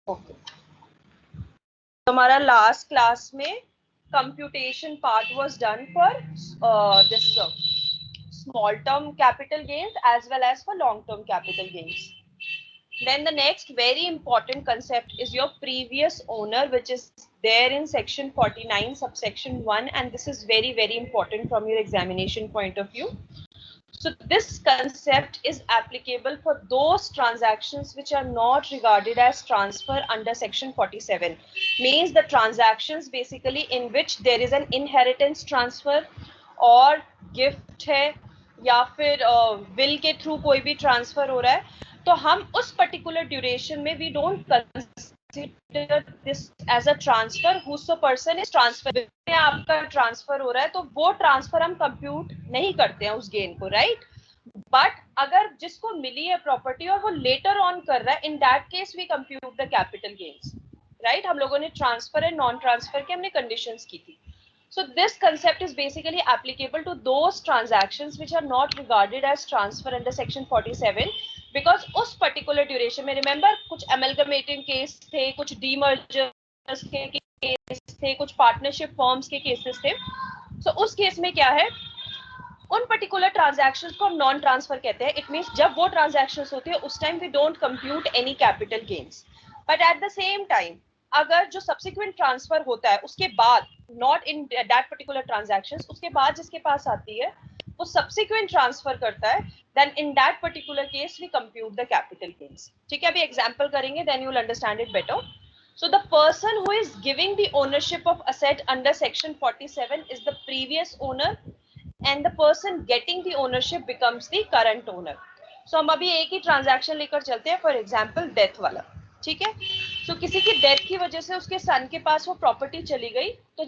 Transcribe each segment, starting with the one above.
Okay, हमारा last class में computation part was done for this small term capital gains as well as for long term capital gains. Then the next very important concept is your previous owner, which is there in section 49 subsection 1, and this is very, very important from your examination point of view. So this concept is applicable for those transactions which are not regarded as transfer under section 47. Means the transactions basically in which there is an inheritance transfer or gift है या फिर will के through कोई भी transfer हो रहा है, तो हम उस particular duration में we don't consider this as a transfer whose person is transfer में आपका ट्रांसफर हो रहा है, तो वो ट्रांसफर हम कंप्यूट नहीं करते हैं उस गेन को, राइट? बट अगर जिसको मिली है प्रॉपर्टी और वो लेटर ऑन कर रहा है, in that case we compute the capital gains, right? हम लोगों ने ट्रांसफर एंड नॉन ट्रांसफर के हमने कंडीशंस की थी. So this concept is basically applicable to those transactions which are not regarded as transfer under section 47 because उस particular duration में remember कुछ amalgamating case थे, कुछ demergers के केस थे, कुछ पार्टनरशिप फॉर्म्स के केसेस थे. So उस केस में क्या है, उन पर्टिकुलर ट्रांजैक्शंस को हम नॉन ट्रांसफर कहते हैं. इट मींस जब वो ट्रांजैक्शंस होती है उस time we don't compute any capital gains, but at the same time अगर जो सब्सिक्वेंट ट्रांसफर होता है उसके बाद, not in that particular transactions, उसके बाद जिसके पास आती है वो सब्सिक्वेंट ट्रांसफर करता है, then in that particular case we compute the capital gains. ठीक है, अभी एग्जांपल करेंगे, then you will understand it better. So the person who is giving the ownership of asset under section 47 is the previous owner and the person getting the ownership becomes the current owner. So हम अभी एक ही transaction लेकर चलते हैं, for example death वाला. ठीक है, so किसी की डेथ की वजह से उसके सन के पास वो प्रॉपर्टी चली गई, तो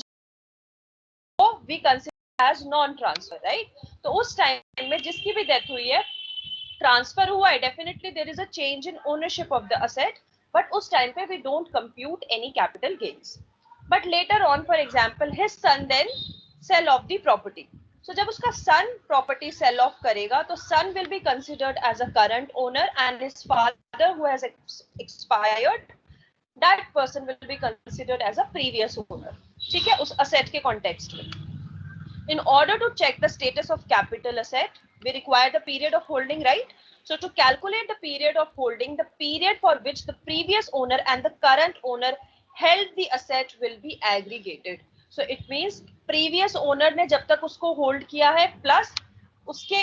we consider as non transfer, right? तो उस टाइम में जिसकी भी डेथ हुई है, ट्रांसफर हुआ है, definitely there is a change in ownership of the asset, but उस टाइम पे we don't compute any capital gains. But later on, for example, his son then sell off the property. So जब उसका son property sell off करेगा तो son will be considered as a current owner and his father who has expired, that person will be considered as a previous owner. ठीक है, उस asset के context में. In order to check the status of capital asset, we require the period of holding, right? So to calculate the period of holding, the period for which the previous owner and the current owner held the asset will be aggregated. So it means previous owner ने जब तक उसको hold किया है plus उसके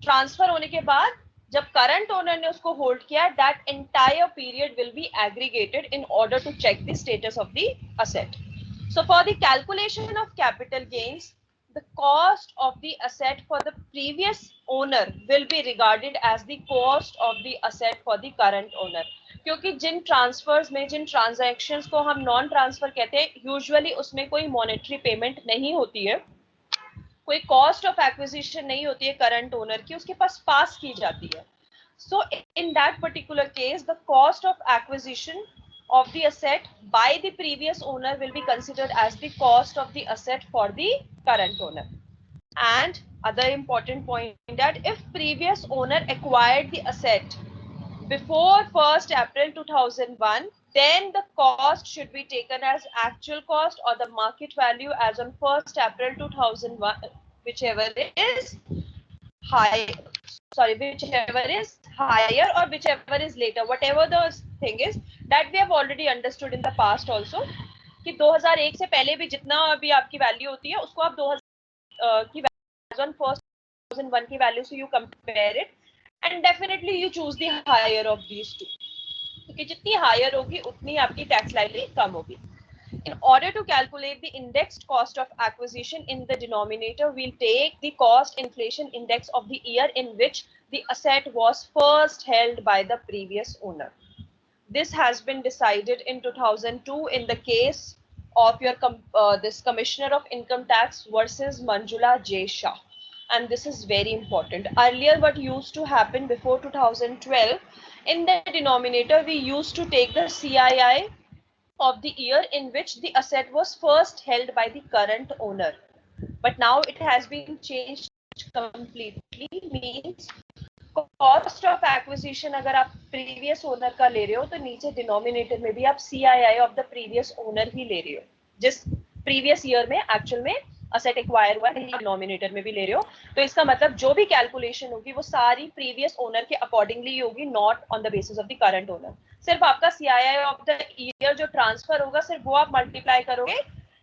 transfer होने के बाद जब current owner ने उसको hold किया, that entire period will be aggregated in order to check the status of the asset. So for the calculation of capital gains, the cost of the asset for the previous owner will be regarded as the cost of the asset for the current owner. क्योंकि जिन transverse में, जिन transactions को हम non transfer कहते हैं, usually उसमें कोई monetary payment नहीं होती है, कोई कॉस्ट ऑफ एक्विजिशन नहीं होती है करंट ओनर की, उसके पास की जाती है. So in that particular case the cost of acquisition of the asset by the previous owner will be considered as the cost of the asset for the current owner. And other important point that if previous owner acquired the asset before 1st April 2001, then the cost should be taken as actual cost or the market value as on 1st April 2001, whichever is higher, whichever is higher or whichever is later, whatever the thing is, that we have already understood in the past also कि 2001 से पहले भी जितना भी आपकी value होती है उसको आप 2000 की वैल्यू ऑन फर्स्ट 2001 की वैल्यू से you compare it and definitely you choose the higher of these two, क्योंकि जितनी हायर होगी उतनी आपकी टैक्स लायबिलिटी कम होगी. In order to calculate the indexed cost of acquisition in the denominator, we'll take the cost inflation index of the year in which the asset was first held by the previous owner. This has been decided in 2002 in the case of your this Commissioner of Income Tax versus Manjula J. Shah. And this is very important. Earlier, what used to happen before 2012, in the denominator, we used to take the CII of the year in which the asset was first held by the current owner. But now it has been changed completely, means cost of acquisition अगर आप previous owner का ले रहे हो तो नीचे denominator में भी आप CII of the previous owner ही ले रहे हो, जिस प्रीवियस ईयर में एक्चुअल में असेट एक्वायर हुआ है, डिनोमिनेटर में भी ले रहे हो। तो इसका मतलब जो भी कैलकुलेशन होगी वो सारी प्रीवियस ओनर के अकॉर्डिंगली होगी, not on the basis of the current owner. सिर्फ आपका CII ऑफ द ईयर जो ट्रांसफर होगा सिर्फ वो आप मल्टीप्लाई करोगे,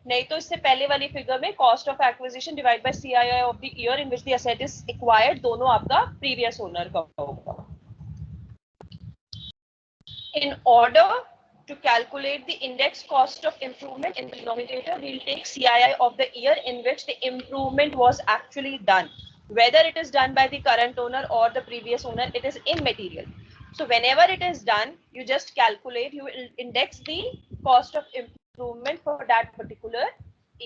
नहीं तो इससे पहले वाली फिगर में cost of acquisition divide by CII of the year in which the asset is acquired दोनों आपका प्रीवियस ओनर का होगा। In order to calculate the index cost of improvement in the denominator, we'll take CII of the year in which the improvement was actually done. Whether it is done by the current owner or the previous owner, it is immaterial. So whenever it is done, you just calculate, you will index the cost of improvement for that particular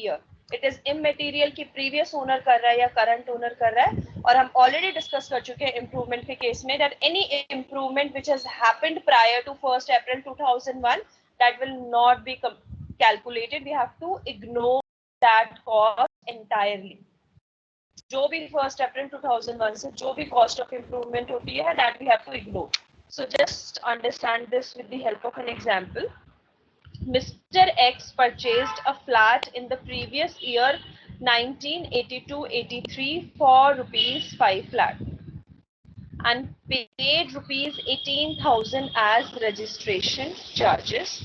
year. It is immaterial कि previous owner कर रहा है या current owner कर रहा है। और हम ऑलरेडी डिस्कस कर चुके हैं इम्प्रूवमेंट के केस में that any improvement which has happened prior to 1st April 2001 that will not be calculated, we have to ignore that cost entirely. जो भी 1st April 2001 से जो भी कॉस्ट ऑफ इम्प्रूवमेंट होती है that we have to ignore. So just understand this with the help of an example. Mr. X purchased a flat in the previous year 1982-83 for rupees 5 lakh and paid rupees 18,000 as registration charges.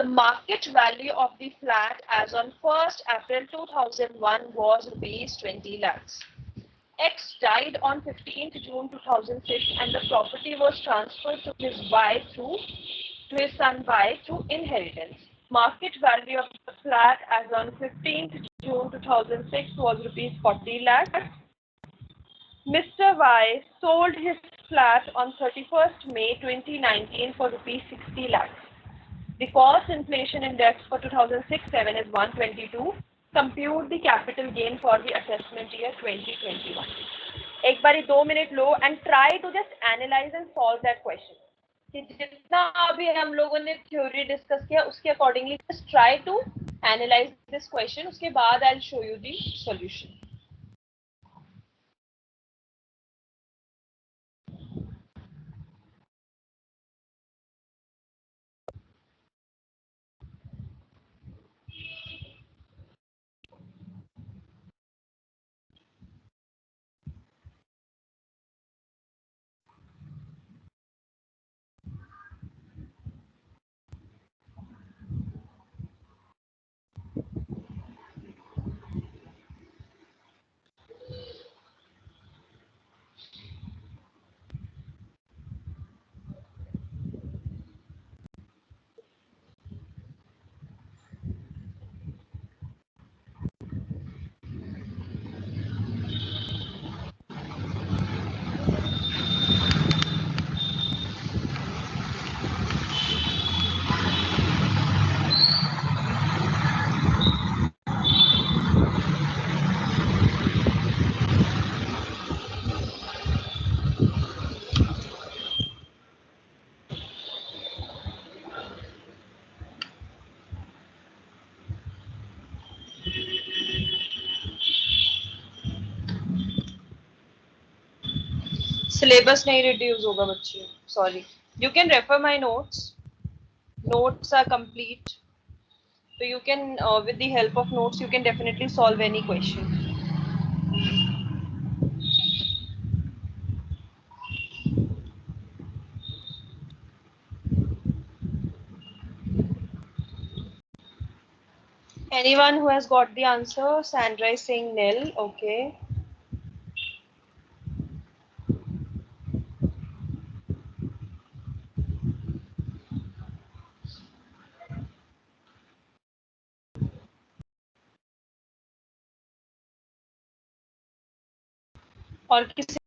The market value of the flat as on 1st April 2001 was rupees 20 lakhs. X died on 15th June 2006 and the property was transferred to his son Y through inheritance. Market value of the flat as on 15th June 2006 was rupees 40 lakhs. Mr. Y sold his flat on 31st May 2019 for rupees 60 lakhs. The cost inflation index for 2006-7 is 122. Compute the capital gain for the assessment year 2021. एक बारी 2 minute low and try to just analyze and solve that question. कि जितना अभी हम लोगों ने theory discuss किया उसके accordingly just try to analyse this question, उसके बाद I will show you the solution. Syllabus नहीं रिड्यूस होगा बच्चे, sorry. You can refer my notes are complete, so you can with the help of notes you can definitely solve any question. Anyone who has got the answer? Sandra is saying nil. Okay. और किसी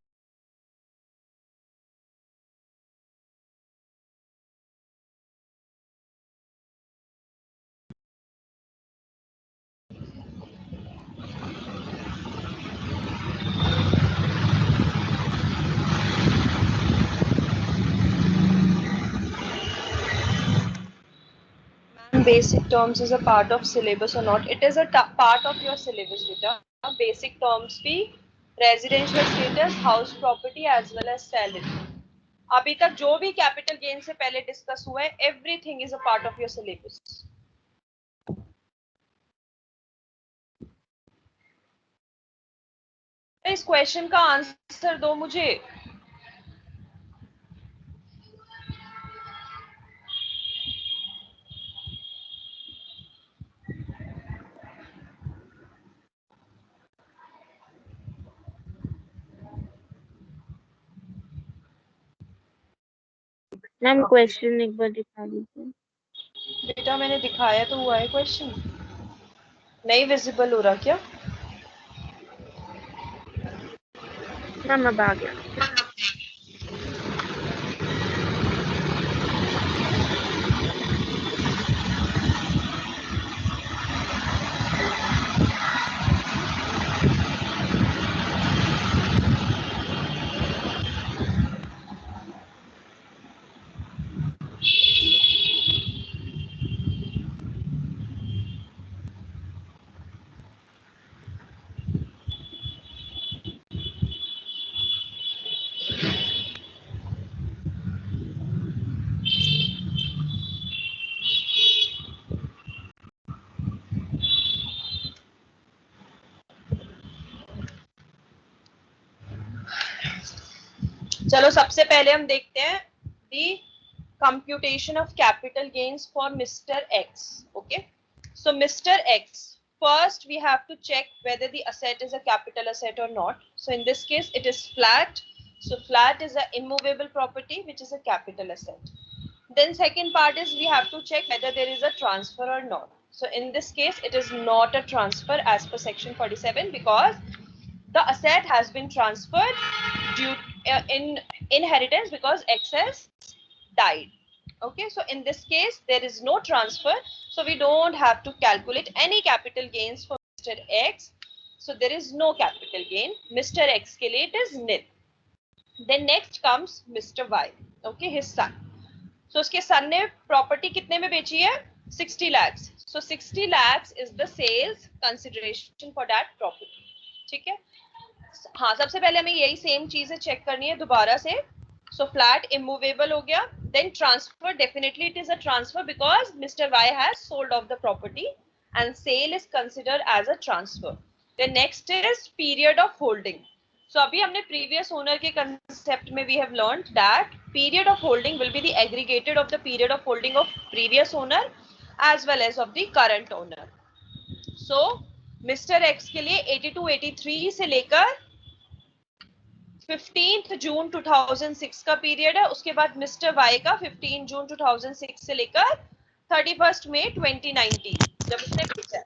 basic terms is a part of syllabus or not? It is a part of your syllabus beta. Basic terms भी residential status, house property as well as salary. अभी तक जो भी capital gain से पहले discuss हुआ है, everything is a part of your syllabus. इस क्वेश्चन का आंसर दो मुझे. मैम क्वेश्चन एक बार दिखा दीजिए. बेटा मैंने दिखाया तो हुआ है क्वेश्चन. नहीं विजिबल हो रहा क्या? मैम अब आ गया. चलो सबसे पहले हम देखते हैं दी computation of capital gains for Mr. X. Okay, so Mr. X, first we have to check whether the asset is a capital asset or not. So in this case it is flat. So flat is an immovable property which is a capital asset. Then second part is we have to check whether there is a transfer or not. So in this case it is not a transfer as per section 47 because the asset has been transferred due in inheritance because X has died. Okay, so in this case there is no transfer, so we don't have to calculate any capital gains for Mr. X. So there is no capital gain. Mr. X के लिए it is nil. Then next comes Mr. Y. Okay, his son. So उसके son ने property कितने में बेची है? 60 lakhs. So 60 lakhs is the sales consideration for that property. ठीक है. हाँ, सबसे पहले हमें यही सेम चीजें चेक करनी है दोबारा से. So flat immovable हो गया. Then transfer, definitely it is a transfer because Mr. Y has sold off the property and sale is considered as a transfer. Then next is period of holding. So अभी हमने previous owner के concept में we have learned that period of holding will be the aggregated of the period of holding of previous owner as well as of the current owner. So Mr. X के लिए 82-83 से लेकर 15 जून 2006 का period है. उसके बाद mister Y का 15 जून 2006 से लेकर 31 मई 2019 जब उसने बेचा.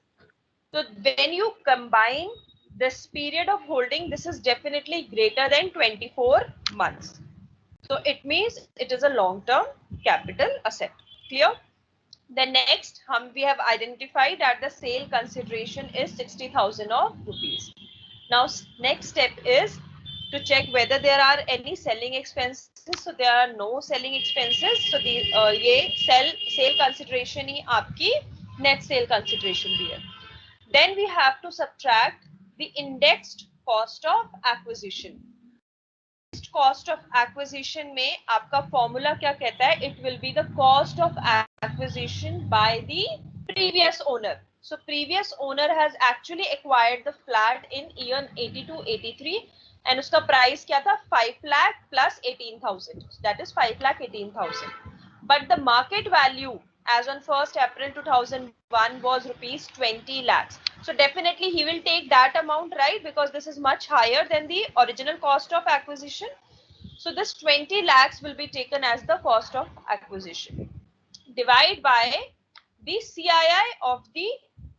तो when you combine this period of holding, this is definitely greater than 24 months. So it means it is a long term capital asset. Clear? Then next we have identified that the sale consideration is 60,000 of rupees. Now next step is to check whether there are any selling expenses. So there are no selling expenses. So the ये sale consideration ही आपकी net sale consideration भी है. Then we have to subtract the indexed cost of acquisition. Cost of acquisition में आपका formula क्या कहता है? It will be the cost of acquisition by the previous owner. So previous owner has actually acquired the flat in year 82-83 and उसका price क्या था? 5 lakh plus 18,000. That is 5 lakh 18,000. But the market value as on 1st April 2001 was rupees 20 lakhs. So definitely he will take that amount, right? Because this is much higher than the original cost of acquisition. So this 20 lakhs will be taken as the cost of acquisition. Divide by the CII of the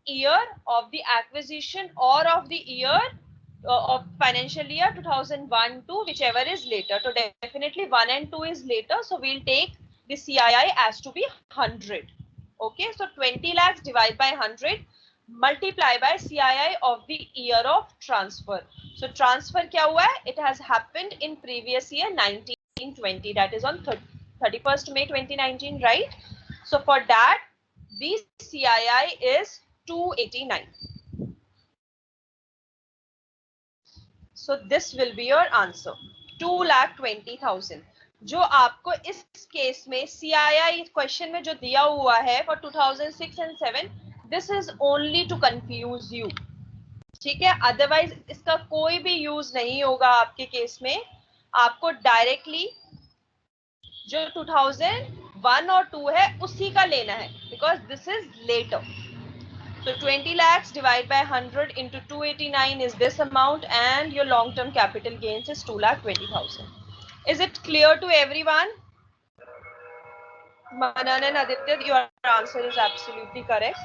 year of the acquisition or of the year of financial year 2001 to whichever is later. So definitely 1 and 2 is later. So we'll take the CII as to be 100. Okay, so 20 lakhs divided by 100 multiply by CII of the year of transfer. So transfer क्या हुआ है? It has happened in previous year 1920. That is on 31st May 2019, right? So for that, the CII is 289. So this will be your answer, 2,20,000. जो आपको इस case में CII question में जो दिया हुआ है for 2006 and 7, this is only to confuse you. ठीक है, अदरवाइज इसका कोई भी यूज नहीं होगा आपके केस में. आपको डायरेक्टली जो 2001 और 2 है उसी का लेना है, because this is later. So 20 lakhs divided by 100 into 289 is this amount, and your long-term capital gains is 2,20,000. Is it clear to everyone? Manan and Aditya, your answer is absolutely correct.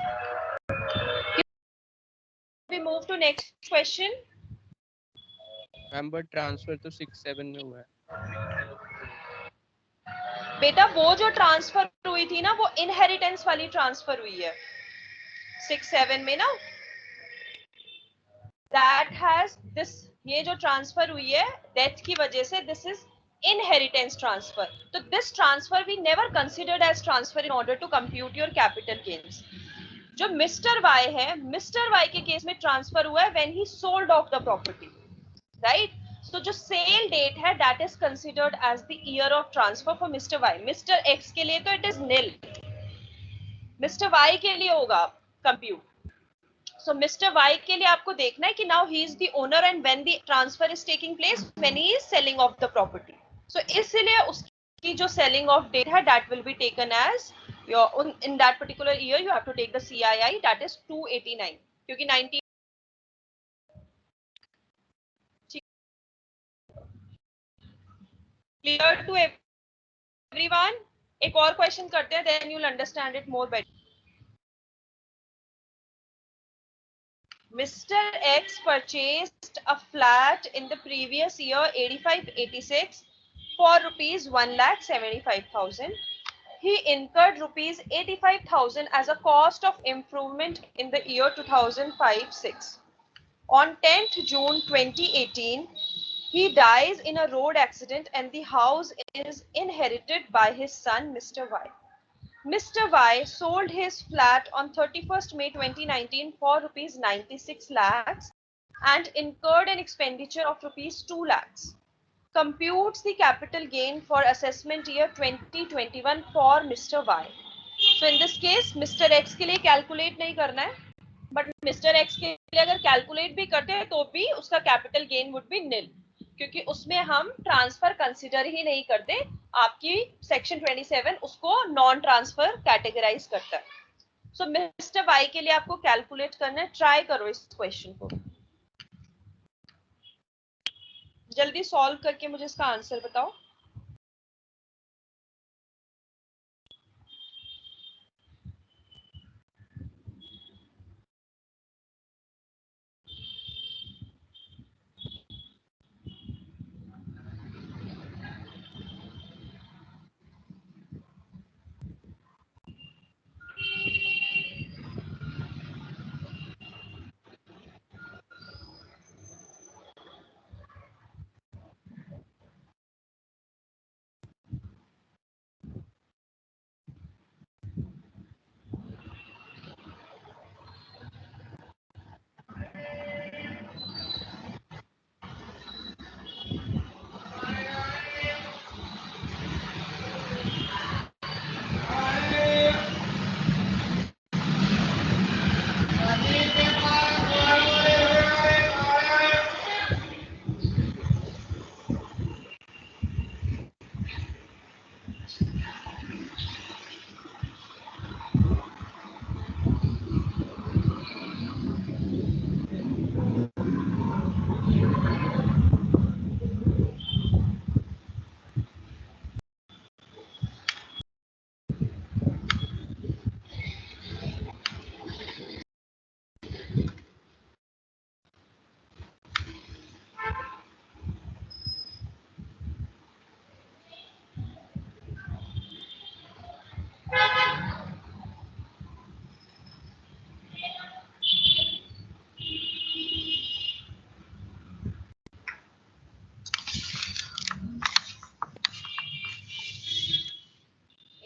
We move to next question. Ma'am but transfer तो 6-7 में हुआ है. बेटा वो जो transfer हुई थी ना, वो इनहेरिटेंस वाली ट्रांसफर हुई है 6-7 में ना. दैट हैज दिस, ये जो ट्रांसफर हुई है डेथ की वजह से, दिस इज इनहेरिटेंस ट्रांसफर. तो this transfer we never considered as transfer in order to compute your capital gains. जो मिस्टर वाई है, मिस्टर वाई के केस में ट्रांसफर हुआ है when he sold off the property, right. So जो sale date है that is considered as the year of transfer for Mr. Y. Mr. X के लिए तो it is nil, Mr. Y के लिए होगा compute. So Mr. Y के लिए आपको देखना है कि now he is the owner and when the transfer is taking place, when he is selling off the property. So इसलिए उसकी जो selling off date है that will be taken as your, in that particular year you have to take the CII, that is 289, क्योंकि 90 clear to everyone. एक और question करते हैं, then you'll understand it more better. Mr. X purchased a flat in the previous year 85-86 for rupees 1,75,000. He incurred rupees 85,000 as a cost of improvement in the year 2005-6. On 10th June 2018, he dies in a road accident and the house is inherited by his son, Mr. Y. Mr. Y sold his flat on 31st May 2019 for rupees 96 lakhs and incurred an expenditure of rupees 2 lakhs. Computes the capital gain for assessment year 2021 for Mr. Y. So in this case, Mr. X के लिए calculate नहीं करना है, but Mr. X के लिए अगर calculate भी करते हैं तो भी उसका capital gain would be nil, क्योंकि उसमें हम ट्रांसफर कंसिडर ही नहीं करते. आपकी सेक्शन 27 उसको नॉन ट्रांसफर कैटेगराइज करता है. सो मिस्टर वाई के लिए आपको कैलकुलेट करना है. ट्राई करो इस क्वेश्चन को, जल्दी सॉल्व करके मुझे इसका आंसर बताओ.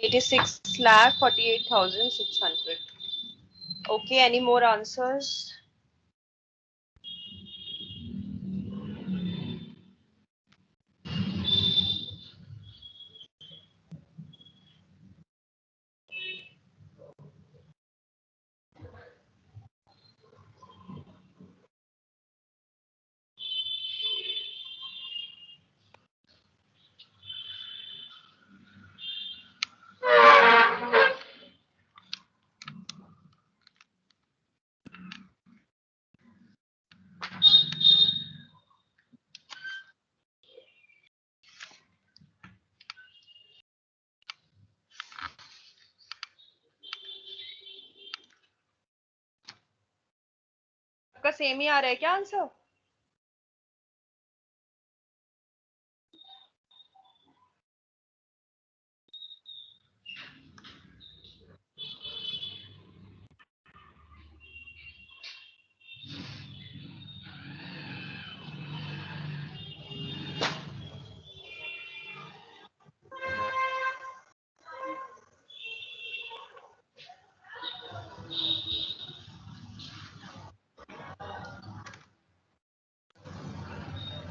$86,48,600. Okay, any more answers? Same ही आ रहा है क्या answer?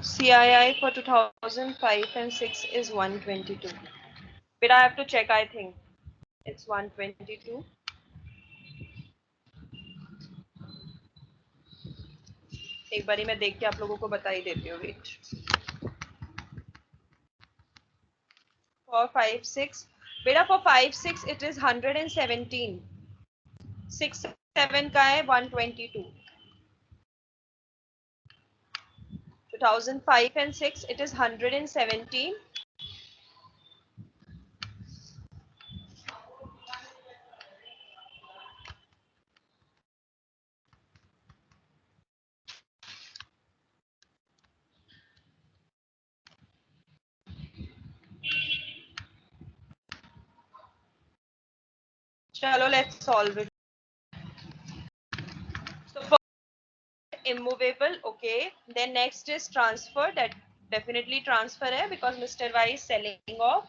CII for 2005 and 6 is 122. But I have to check, I think it's 122. एक बारी मैं देख के आप लोगों को बता ही देती हूँ, वेट. For 5, 6, बेटा for 5, 6 it is 117. 6, 7 का है 122. 2005 and 6 it is 117. चलो let's solve it. So for immovable, okay, then next is transfer. That definitely transfer hai because Mr. Y is selling off.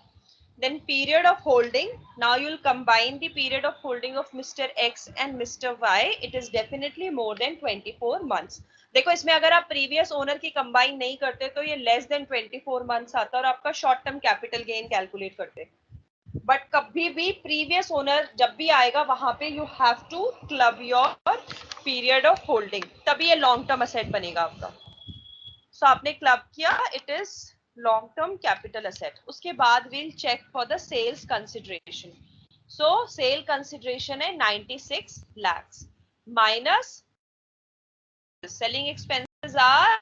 Then period of holding. Now you'll combine the period of holding of Mr. X and Mr. Y. It is definitely more than 24 months. देखो इसमें अगर आप previous owner की combine नहीं करते तो ये less than 24 months आता और आपका short term capital gain calculate करते. बट कभी भी प्रीवियस ओनर जब भी आएगा वहां पे you have to club your period of holding, तभी ये लॉन्ग टर्म असेट बनेगा आपका. सो आपने क्लब किया, it is long term capital asset. उसके बाद will check for the sales consideration. So sale consideration है 96 lakhs minus selling expenses are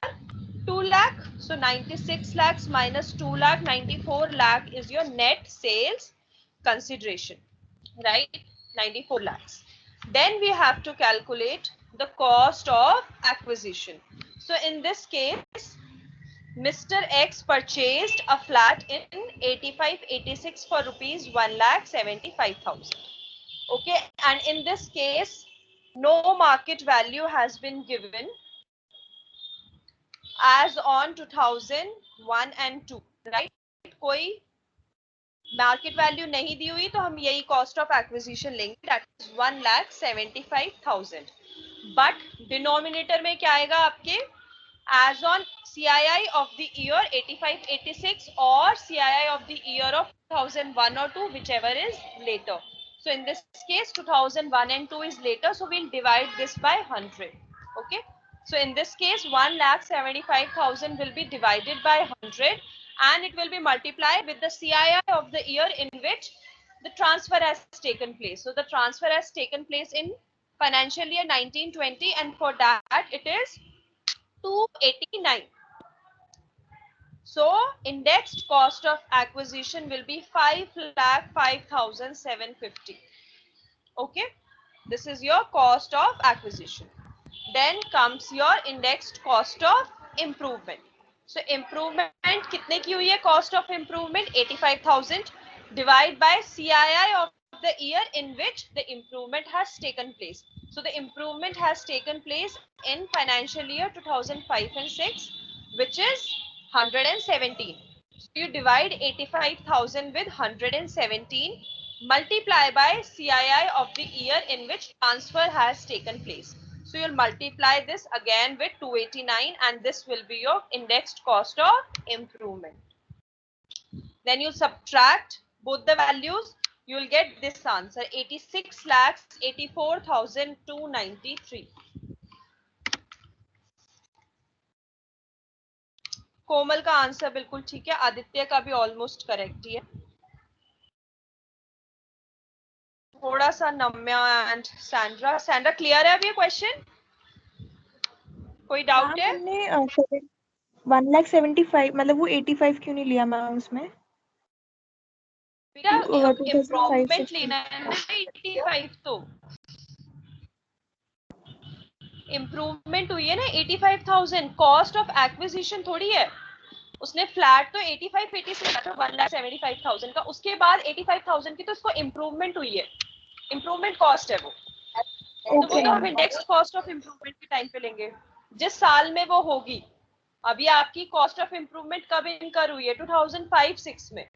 2 lakh. So 96 lakhs minus 2 lakh, 94 lakh is your net sales consideration, right? 94 lakhs. Then we have to calculate the cost of acquisition. So in this case, Mr. X purchased a flat in 85-86 for rupees 1,75,000. Okay, and in this case, no market value has been given as on 2001 and 2, right? कोई market value नहीं दी हुई तो हम यही cost of acquisition लेंगे, that is 1,75,000. But denominator में क्या आएगा आपके, as on CII of the year 85-86 or CII of the year of 2001 or 2, whichever is later. So in this case 2001 and 2 is later, so we'll divide this by 100. Okay, so in this case 1,75,000 will be divided by 100 and it will be multiplied with the CII of the year in which the transfer has taken place. So the transfer has taken place in financial year 1920 and for that it is 289. So indexed cost of acquisition will be 5,05,750. Okay, this is your cost of acquisition. Then comes your indexed cost of improvement. So improvement कितने की हुई है, cost of improvement 85,000 divide by CII of the year in which the improvement has taken place. So the improvement has taken place in financial year 2005 and 6, which is 117. So you divide 85,000 with 117, multiply by CII of the year in which transfer has taken place. So you'll multiply this again with 289 and this will be your indexed cost of improvement. Then you subtract both the values, you will get this answer, 86,84,293. कोमल का answer बिल्कुल ठीक है, आदित्य का भी almost correct ही है. थोड़ा सा Namya and Sandra. Sandra clear है अभी ये क्वेश्चन? कोई डाउट है? 1,75,000 मतलब वो 85 क्यों नहीं लिया मैम उसमें? इम्प्रूवमेंट लेना है ना 85 तो इम्प्रूवमेंट हुई है ना 85,000, कॉस्ट ऑफ एक्विजिशन थोड़ी है। उसने फ्लैट तो 85 80 से लिया था 1,75,000 का, उसके बाद 85,000 की तो उसको इम्प्रूवमेंट हुई है, इम्प्रूवमेंट कॉस्ट है वो। तो वो ओके तो हम इंडेक्स कॉस्ट ऑफ इम्प्रूवमेंट के टाइम पे लेंगे जिस साल में वो होगी। अभी आपकी कॉस्ट ऑफ इम्प्रूवमेंट कब इनकर हुई है? 2005-6 में,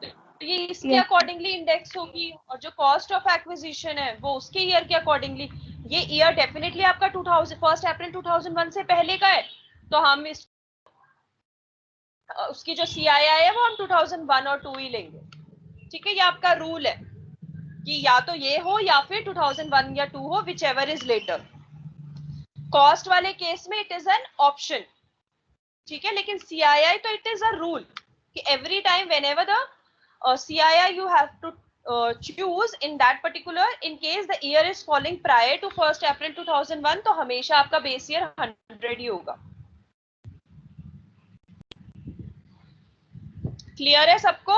तो ये इसके यस अकॉर्डिंगली इंडेक्स होगी, और जो कॉस्ट ऑफ एक्विजिशन है वो उसके ईयर के अकॉर्डिंगली। ये ईयर डेफिनेटली आपका 1 अप्रैल 2001 से पहले का है, तो हम इस उसकी जो CII है वो हम 2001 और 2 ही लेंगे। ठीक है, ये आपका रूल है कि या तो ये हो या फिर 2001 या 2 हो, whichever is later. Cost वाले केस में इट इज एन ऑप्शन, ठीक है, लेकिन CII तो इट इज अ रूल कि every time whenever the CII you have to choose in that particular, in case the year is falling prior to 1 April 2001, तो हमेशा आपका base year 100 ही होगा। Clear है सबको?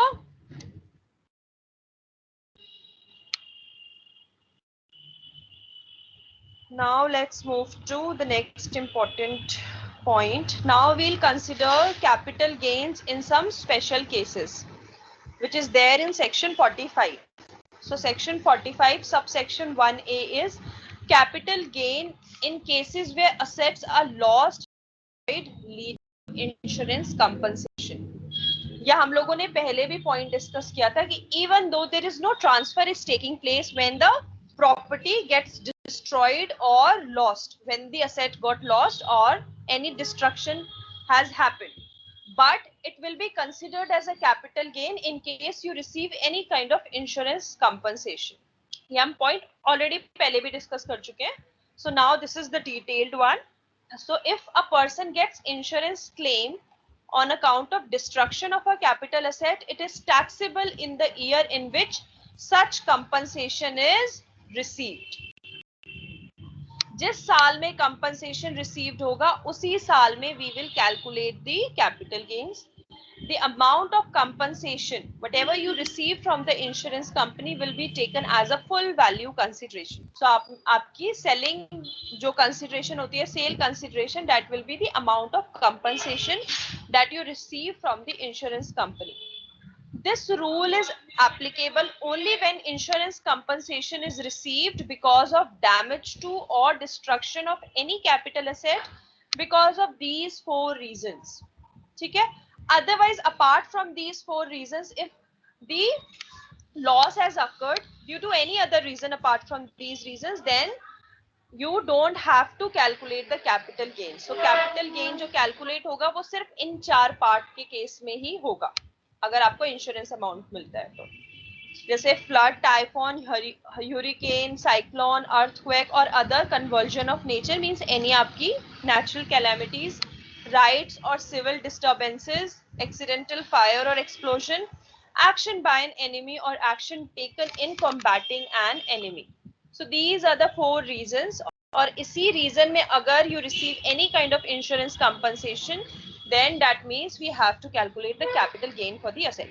Now let's move to the next important point. Now we'll consider capital gains in some special cases, which is there in section 45. So section 45 subsection 1A is capital gain in cases where assets are lost, lead insurance compensation. या हम लोगों ने पहले भी point discuss किया था कि even though there is no transfer is taking place when the property gets destroyed or lost, when the asset got lost or any destruction has happened, but it will be considered as a capital gain in case you receive any kind of insurance compensation. ये हम point already पहले भी discuss कर चुके हैं, so now this is the detailed one. So if a person gets insurance claim on account of destruction of a capital asset, it is taxable in the year in which such compensation is received. जिस साल में compensation received होगा उसी साल में we will calculate the capital gains. The amount of compensation whatever you receive from the insurance company will be taken as a full value consideration. So आपकी selling जो consideration होती है, sale consideration, that will be the amount of compensation that you receive from the insurance company. This rule is applicable only when insurance compensation is received because of damage to or destruction of any capital asset because of these 4 reasons. ठीक है? Otherwise, apart from these 4 reasons, if the loss has occurred due to any other reason apart from these reasons, then you don't have to calculate the capital gain. So capital gain जो calculate होगा वो सिर्फ इन 4 part के case में ही होगा अगर आपको insurance amount मिलता है तो, जैसे flood, typhoon, hurricane, cyclone, earthquake और other conversion of nature means any आपकी नेचुरल कैलामिटीज, राइट्स और सिविल डिस्टर्बेंसेस, एक्सीडेंटल फायर और explosion, action by an enemy or action taken in combating an enemy. So these are the 4 reasons. और इसी reason में अगर you receive any kind of insurance compensation, then that means we have to calculate the capital gain for the asset.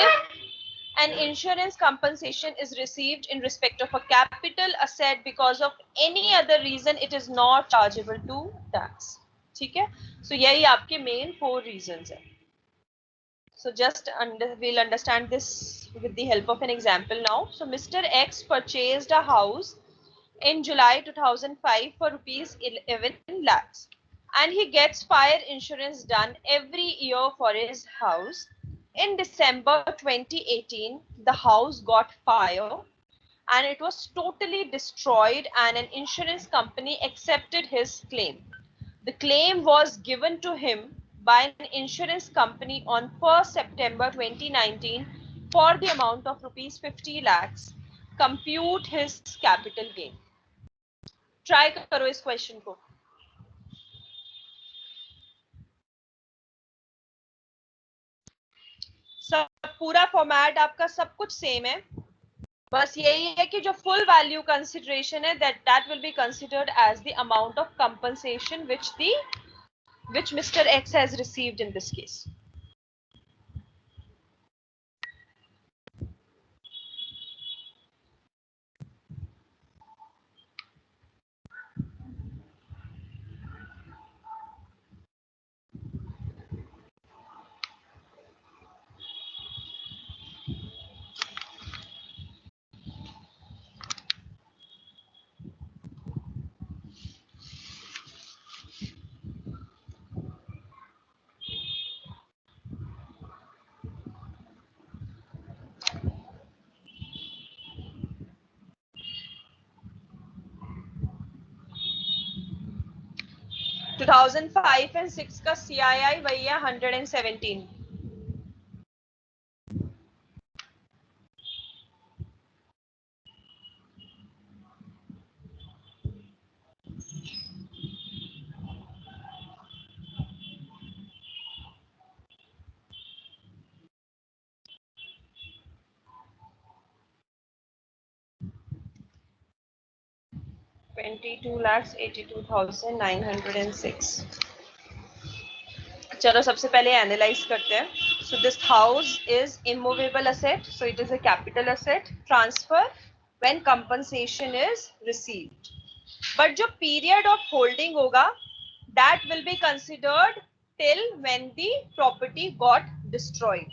If an insurance compensation is received in respect of a capital asset because of any other reason, it is not chargeable to tax. ठीक है? So यही आपके main 4 reasons है. So just we'll understand this with the help of an example now. So Mr. X purchased a house in July 2005 for rupees 11 lakhs, and he gets fire insurance done every year for his house. In December 2018, the house got fire and it was totally destroyed, and an insurance company accepted his claim. The claim was given to him by an insurance company on 1st September 2019 for the amount of rupees 50 lakhs. Compute his capital gain. Try करो इस question को. सब पूरा format आपका सब कुछ same है, बस यही है कि जो फुल वैल्यू कंसिडरेशन है that will be considered as the amount of compensation which Mr. X has received in this case. 2005 and 6 का CII वही है 117. $22,82,906. चलो सबसे पहले एनालाइज करते हैं. So this house is immovable asset, so it is a capital asset. Transfer when compensation is received. But जो period of holding होगा, that will be considered till when the property got destroyed.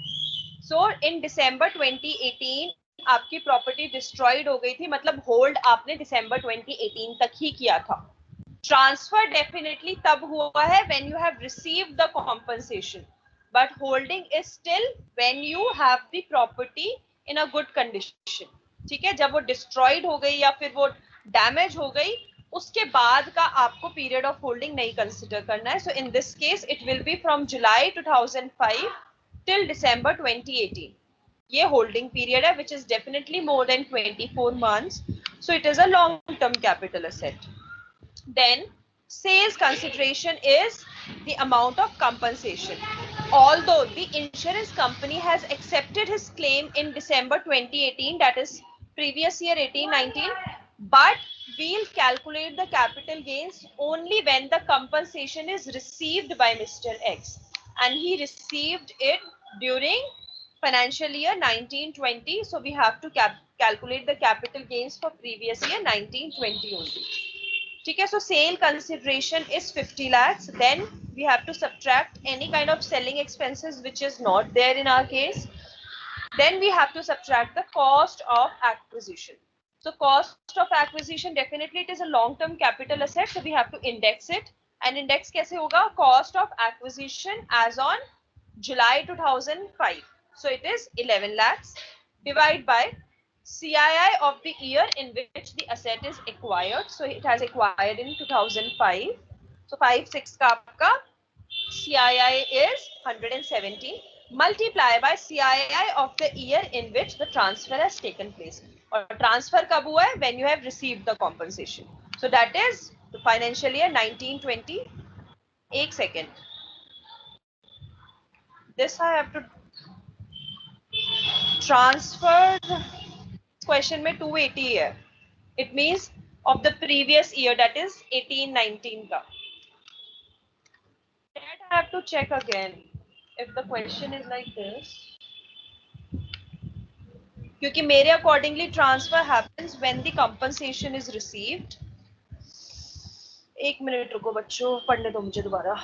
So in December 2018 आपकी property destroyed हो गई थी, मतलब hold आपने दिसंबर 2018 तक ही किया था. ट्रांसफर डेफिनेटली तब हुआ है when you have received the compensation, but holding is still when you have the property in a good condition. ठीक है, जब वो डिस्ट्रॉयड हो गई या फिर वो डैमेज हो गई, उसके बाद का आपको पीरियड ऑफ होल्डिंग नहीं कंसिडर करना है. So in this case it will be from July 2005 till December 2018. ये होल्डिंग पीरियड है which is definitely more than 24 months, so it is a long term capital asset. Then sales consideration is the amount of compensation. Although the insurance company has accepted his claim in December 2018, that is previous year 18-19, but we'll calculate the capital gains only when the compensation is received by Mr. X, and he received it during financial year 1920, so we have to calculate the capital gains for previous year 1920 only. ठीक है, so sale consideration is 50 lakhs. Then we have to subtract any kind of selling expenses which is not there in our case. Then we have to subtract the cost of acquisition. So cost of acquisition, definitely it is a long term capital asset, so we have to index it. And index कैसे होगा? Cost of acquisition as on July 2005. So it is 11 lakhs. Divide by CII of the year in which the asset is acquired. So it has acquired in 2005. So 5/6 का आपका CII is 117. Multiply by CII of the year in which the transfer has taken place. और transfer कब हुआ है? When you have received the compensation. So that is the financial year 1920. एक second. This I have to transfer. Question में 280 है. It means of the previous year, that is 18-19 का. That I have to check again if the question is like this. क्योंकि मेरे accordingly transfer happens when the compensation is received. एक minute रुको बच्चों, पढ़ने दो मुझे दोबारा.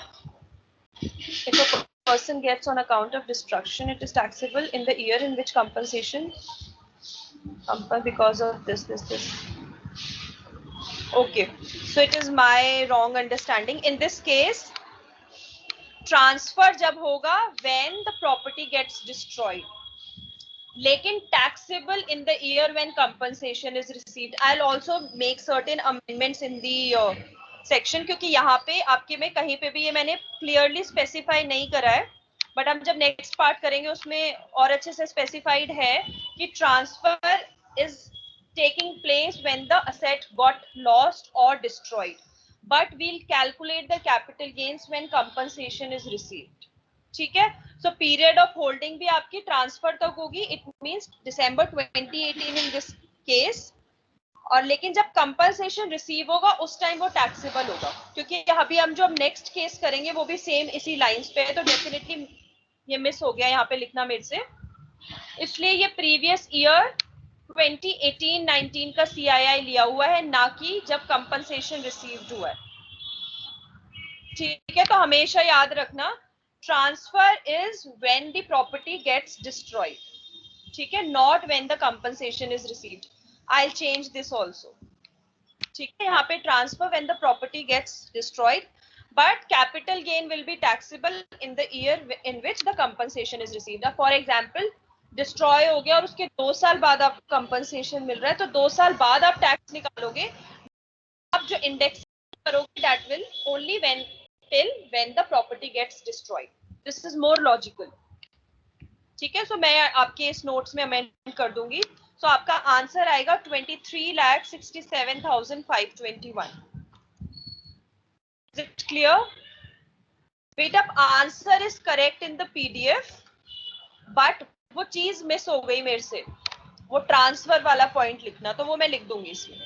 If a person gets on account of destruction, it is taxable in the year in which compensation because of this. Okay, so it is my wrong understanding. In this case, transfer जब होगा when the property gets destroyed, लेकिन taxable in the year when compensation is received. I'll also make certain amendments in the section, क्योंकि यहाँ पे आपके में कहीं पे भी ये मैंने clearly specify नहीं करा है, but हम जब next part करेंगे उसमें और अच्छे से specified है कि transfer is taking place when the asset got lost or destroyed, but we'll calculate the capital gains when compensation is received. ठीक है, so period of holding भी आपकी transfer तक होगी. It means December 2018 in this case. और लेकिन जब compensation receive होगा उस time वो taxable होगा, क्योंकि अभी हम जो next case करेंगे वो भी same इसी lines पे है, तो definitely ये miss हो गया यहाँ पे लिखना मेरे से, इसलिए ये previous year 2018-19 का CII लिया हुआ है, ना कि जब compensation received हुआ है. ठीक है, तो हमेशा याद रखना transfer is when the property gets destroyed. ठीक है, not when the compensation is received. I'll change this also. ठीक है, यहाँ पे transfer when the property gets destroyed, but capital gain will be taxable in the year in which the compensation is received. For example, destroy हो गया और उसके 2 साल बाद आपको compensation मिल रहा है, तो 2 साल बाद आप tax निकालोगे. आप जो index करोगे that will only when till when the property gets destroyed. This is more logical. ठीक है, सो मैं आपके इस नोट्स में अमेंड कर दूंगी. सो आपका आंसर आएगा 23,67,521. Is it clear? बेटा answer is correct in the PDF, but वो चीज मिस हो गई मेरे से, वो ट्रांसफर वाला पॉइंट लिखना, तो वो मैं लिख दूंगी इसमें.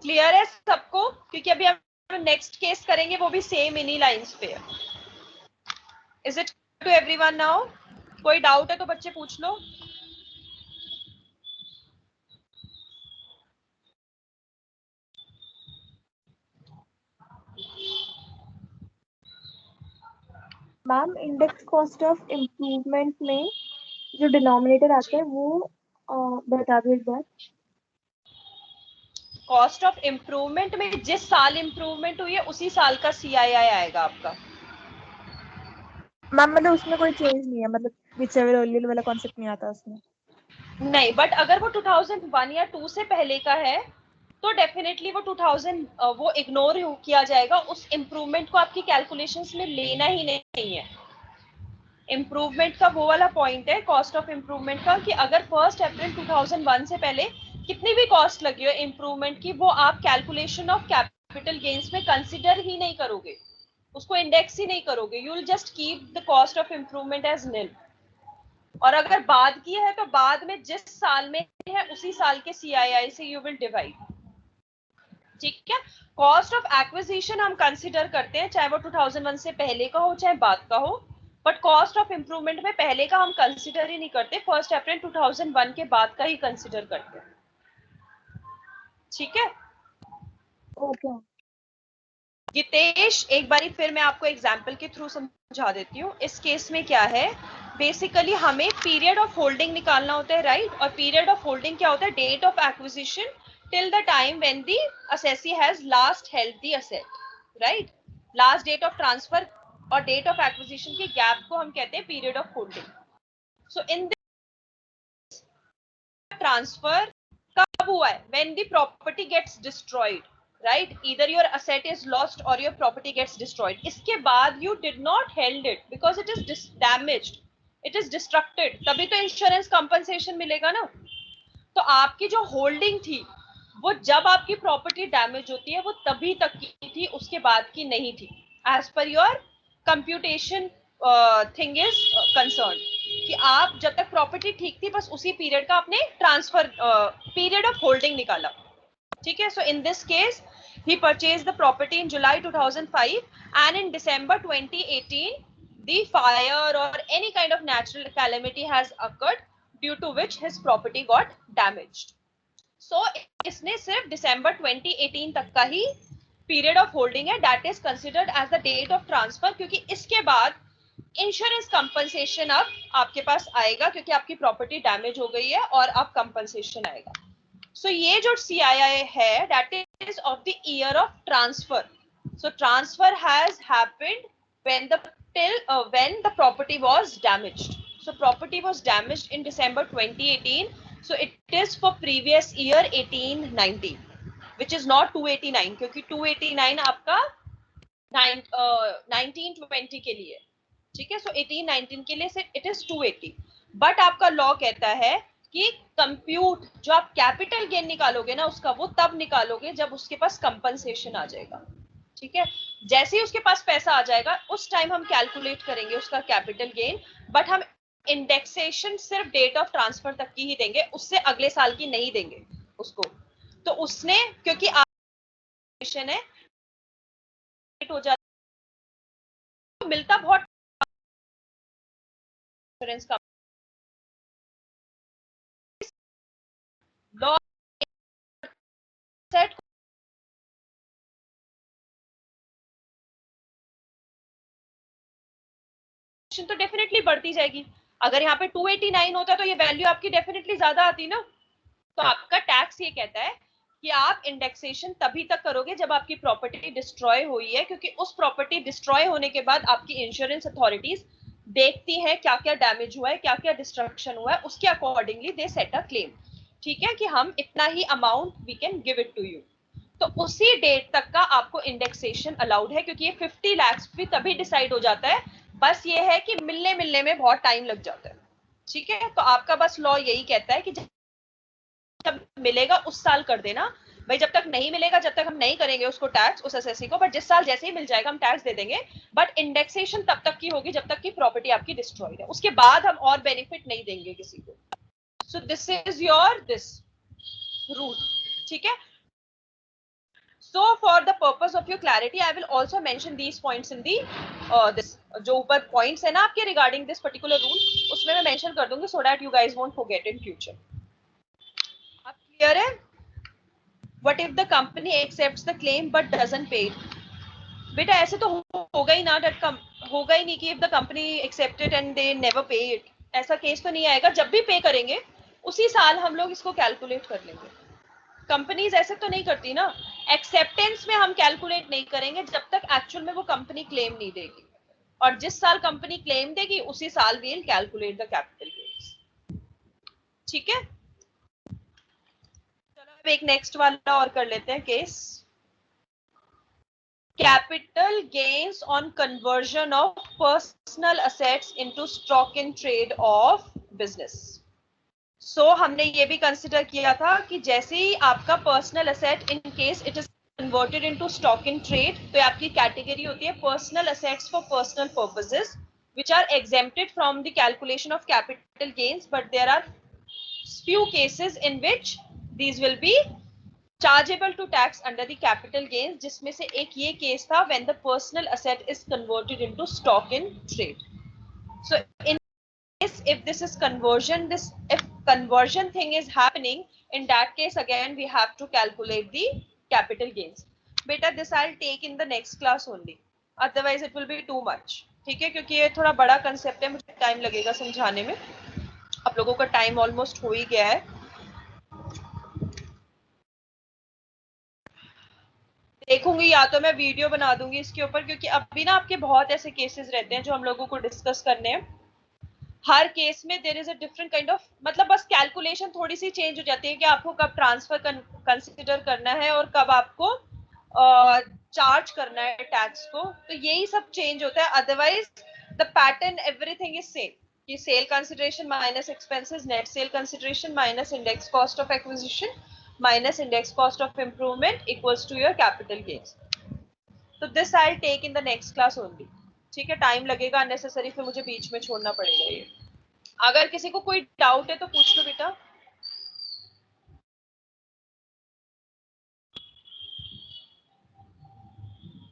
क्लियर है सबको? क्योंकि अभी हम नेक्स्ट केस करेंगे, वो भी सेम इन्हीं लाइंस पे है. Is it to everyone now? कोई डाउट है तो बच्चे पूछ लो. Ma'am index cost of improvement में जो डिनोमिनेटर आता है वो बता दो एक बार. कॉस्ट ऑफ इम्प्रूवमेंट में जिस साल इम्प्रूवमेंट हुई है उसी साल का सीआईआई आएगा आपका. मैम मतलब उसमें कोई चेंज नहीं है, मतलब whichever earlier वाला कॉन्सेप्ट नहीं आता उसमें. नहीं, बट अगर वो 2001 या 2 से पहले का है तो डेफिनेटली वो 2000 वो इग्नोर किया जाएगा. उस इम्प्रूवमेंट को आपकी कैलकुलेशंस में लेना ही नहीं है. इम्प्रूवमेंट का वो वाला पॉइंट है कॉस्ट ऑफ इम्प्रूवमेंट का कि अगर 1 अप्रैल 2001 से पहले कितनी भी कॉस्ट लगी हो इम्प्रूवमेंट की, वो आप कैलकुलेशन ऑफ कैपिटल गेन्स में कंसिडर ही नहीं करोगे, उसको इंडेक्स ही नहीं करोगे. You will just keep the cost of improvement as nil. और अगर बाद की है तो बाद में जिस साल में है उसी साल के सीआईआई से यू विल डिवाइड. ठीक है. कॉस्ट ऑफ एक्विजिशन हम कंसिडर करते हैं, चाहे वो 2001 से पहले का हो चाहे बाद का हो, बट कॉस्ट ऑफ इम्प्रूवमेंट में पहले का हम कंसिडर ही नहीं करते, 1 अप्रैल 2001 के बाद का ही कंसिडर करते हैं. ठीक है. ओके. गीतेश, एक बारी फिर मैं आपको एग्जाम्पल के थ्रू समझा देती हूँ. इस केस में क्या है, बेसिकली हमें पीरियड ऑफ होल्डिंग निकालना होता है, राइट? और पीरियड ऑफ होल्डिंग क्या होता है? Date of acquisition till the time when the assessee has last held the asset, right? Last date of transfer और डेट ऑफ एक्विजिशन के गैप को हम कहते हैं period of holding. So in this transfer कब हुआ है? When the property gets destroyed, right? Either your asset is lost or your property gets destroyed. इसके बाद you did not held it because it is damaged, it is destructed, तभी तो insurance compensation मिलेगा ना. तो आपकी जो होल्डिंग थी वो जब आपकी प्रॉपर्टी डैमेज होती है वो तभी तक की थी, उसके बाद की नहीं थी, as per your computation thing is concern, कि आप जब तक प्रॉपर्टी ठीक थी बस उसी पीरियड का आपने ट्रांसफर पीरियड ऑफ होल्डिंग निकाला. ठीक है. So in this case he purchased the property in July 2005 and in December 2018 the fire or any kind of natural calamity has occurred due to which his property got damaged. So इसने सिर्फ December 2018 तक का ही period of holding है, that is considered as the date of transfer, क्योंकि इसके बाद insurance compensation अब आपके पास आएगा क्योंकि आपकी प्रॉपर्टी डैमेज हो गई है और अब कंपनसेशन आएगा. So ये जो CII है that is of the year of transfer. So transfer has happened when the property was damaged. So property was damaged in December 2018. So it is for previous year 18-19, which is not 289, क्योंकि 289 आपका 19-20 के लिए. ठीक है. So 18-19 के लिए it is 280. But आपका law कहता है कि कंप्यूट जो आप कैपिटल गेन निकालोगे ना उसका, वो तब निकालोगे जब उसके पास कंपनसेशन आ जाएगा. ठीक है. जैसे ही उसके पास पैसा आ जाएगा उस टाइम हम कैलकुलेट करेंगे उसका कैपिटल गेन, बट हम इंडेक्सेशन सिर्फ डेट ऑफ ट्रांसफर तक की ही देंगे, उससे अगले साल की नहीं देंगे उसको. तो उसने क्योंकि है हो जाता मिलता बहुत इंश्योरेंस का लॉ सेट तो डेफिनेटली बढ़ती जाएगी. अगर यहाँ पे 289 होता तो ये वैल्यू आपकी डेफिनेटली ज्यादा आती ना. तो आपका टैक्स ये कहता है कि आप इंडेक्सेशन तभी तक करोगे जब आपकी प्रॉपर्टी डिस्ट्रॉय हुई है, क्योंकि उस प्रॉपर्टी डिस्ट्रॉय होने के बाद आपकी इंश्योरेंस अथॉरिटीज देखती हैं क्या क्या डैमेज हुआ है, क्या क्या डिस्ट्रक्शन हुआ है, उसके accordingly they set a claim. ठीक है, कि हम इतना ही amount we can give it to you. तो उसी डेट तक का आपको इंडेक्सेशन अलाउड है, क्योंकि ये 50 लाख भी तभी डिसाइड हो जाता है, बस ये है कि मिलने में बहुत टाइम लग जाता है। ठीक है, तो आपका बस लॉ यही कहता है कि जब मिलेगा उस साल कर देना भाई, जब तक नहीं मिलेगा, जब तक हम नहीं करेंगे उसको टैक्स, उस एसएससी को, बट जिस साल जैसे ही मिल जाएगा हम टैक्स दे देंगे। बट इंडेक्सेशन तब तक की होगी जब तक की प्रॉपर्टी आपकी डिस्ट्रॉयड है, उसके बाद हम और बेनिफिट नहीं देंगे किसी को। So this is your this rule. ठीक है, so for the purpose of your clarity I will also mention these points in the this जो ऊपर points है ना आपके regarding this particular rule, उसमें मैं mention कर दूंगी so that you guys won't forget in future। अब clear है? What if the company accepts the claim but doesn't pay it? बेटा ऐसे तो होगा ही ना, होगा ही नहीं कि if the company accept it and they never pay it, ऐसा केस तो नहीं आएगा। जब भी पे करेंगे उसी साल हम लोग इसको कैलकुलेट कर लेंगे। कंपनीज ऐसे तो नहीं करती ना, एक्सेप्टेंस में हम कैलकुलेट नहीं करेंगे जब तक एक्चुअल में वो कंपनी क्लेम नहीं देगी, और जिस साल कंपनी क्लेम देगी उसी साल we will calculate the capital gains. ठीक है, चलो अब एक नेक्स्ट वाला और कर लेते हैं case, capital gains on conversion of personal assets into stock in trade of business. So हमने ये भी कंसिडर किया था कि जैसे ही आपका personal asset in case it is converted into stock in trade, तो आपकी कैटेगरी होती है personal assets for personal purposes which are exempted from the calculation of capital gains, but there are few cases in which these will be chargeable to tax under the capital gains, जिसमें से एक ये case था when the personal asset is converted into stock in trade। so in if this is conversion, if conversion thing is happening, in that case again we have to calculate the capital gains। beta this I'll take in the next class only, otherwise it will be too much। ठीक है, क्योंकि ये थोड़ा बड़ा concept है, मुझे time लगेगा समझाने में, आप लोगों का टाइम ऑलमोस्ट हो ही गया है। देखूंगी या तो मैं वीडियो बना दूंगी इसके ऊपर, क्योंकि अभी ना आपके बहुत ऐसे केसेस रहते हैं जो हम लोगों को डिस्कस करने हैं। हर केस में there is a different kind of, मतलब बस कैलकुलेशन थोड़ी सी चेंज हो जाती है कि आपको कब ट्रांसफर कंसिडर करना है और कब आपको चार्ज करना है टैक्स को, तो यही सब चेंज होता है। Otherwise the pattern everything is same, कि sale consideration minus expenses, net sale consideration minus index cost of acquisition minus index cost of improvement equals to your capital gains. तो this I will take in the next class only. ठीक है, time लगेगा unnecessary, फिर मुझे बीच में छोड़ना पड़ेगा ये। अगर किसी को कोई डाउट है तो पूछ लो बेटा।